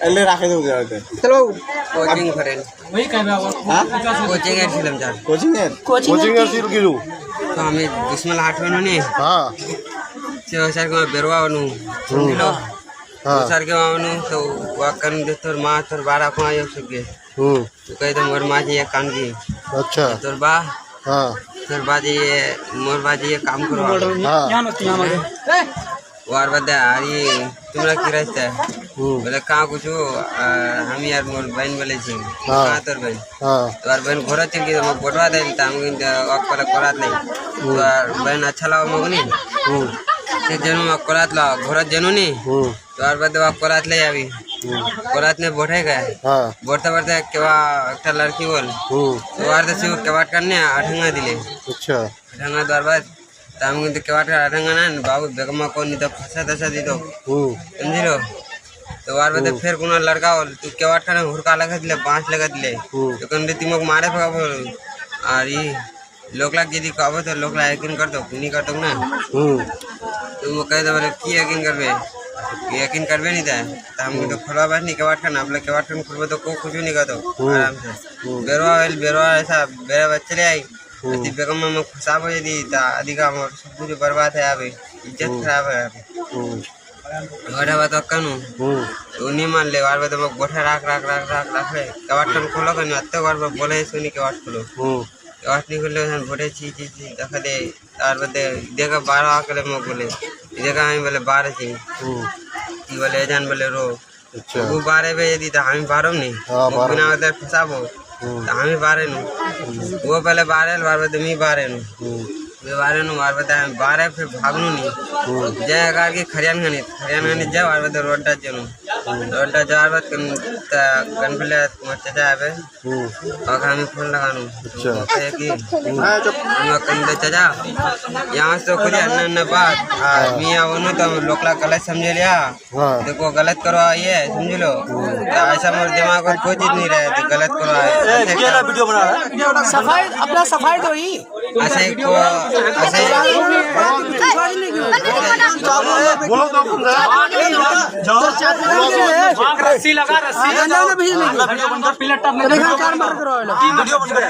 এলে রাখে দেবো যাতে চলো কোচিং করেন হ্যাঁ কোচিং এর ছিলাম স্যার কোচিং এর সিল কিলো তো আমি দুশ্মন হাঁটবেন নি হ্যাঁ से सर के बेरवा बनू समझलो सर के बनू तो वाकन दे तोर माँ तोर बारा को आयो सके तो कह दे मोर माँ जी ये काम की अच्छा तोर बा हाँ तोर बाजी ये मोर बाजी ये काम करो हाँ वार बदे अरे तुम्हारा की रहता है बोले कहाँ कुछ हम यार मोर बहन बोले छी कहाँ तोर बहन हाँ तोर बहन घोड़ा चल गई तो बोटवा दे हम वाक कोरात नहीं तो बहन अच्छा लगा मगनी से जनू कोरात ला घोरत जनू नहीं तो और बाद आप कोरात ले अभी कोरात ने बैठे गए बैठते बैठते केवा एक लड़की बोल तो वार दे केवाट करने अठंगा दिले अच्छा अठंगा द्वार बाद तम के केवाट का अठंगा ना बाबू बेगमा को नहीं तो फंसा दसा दी दो समझिलो तो वार बाद फिर कोनो लड़का बोल तू केवाट का हुरका लगा दिले 5 लगा दिले तो कन तिमक मारे फगा बोल और ये लोकला यदि कहबो तो लोकला यकीन कर दो नहीं कर दो ना तुम कह दो बोले की यकीन करबे नहीं था हमको तो खोलवा बात नहीं केवाट खाना बोले केवाट खाना खोलबो तो को कुछ नहीं कर दो आराम से बेरवा ऐसा बेरा बच्चे ले आई अति बेगम में खसाब हो यदि ता अधिका हमर सब कुछ बर्बाद है अभी इज्जत खराब है अभी घोड़ा बात कनु तो नहीं मान ले बार बार तो गोठा राख रे केवाट खाना खोलो कन अत्ते बार बोले सुनी केवाट खोलो केवाट नहीं खोले भोटे छी देखा दे तार बदे देखा 12 आकले मो बोले देखा हम बोले 12 छी की बोले जान बोले रो अच्छा वो 12 बजे यदि तो हम 12 नहीं बिना उधर फसाबो तो हम 12 नु वो पहले 12 बार बदे मी 12 नु वे 12 नु बार बदे 12 फिर भागनु नहीं जय आकार के खरियान खाने जा बार बदे रोडा जनु रोडा जार बात कन पहले तुम्हारे चाचा आवे और हमें फोन लगानु अच्छा कि हम कन दे चाचा यहाँ से खुद अन्ना बात मियाँ वनु तो लोकला गलत समझ लिया देखो गलत करो ये समझ लो ऐसा मोर दिमाग में कोई चीज नहीं रहे गलत करो वीडियो बना रहा है सफाई अपना सफाई दो ही ऐसे को ऐसे बोलो तो रस्सी लगा रस्सी वीडियो बंद कर पिलट वीडियो बंद कर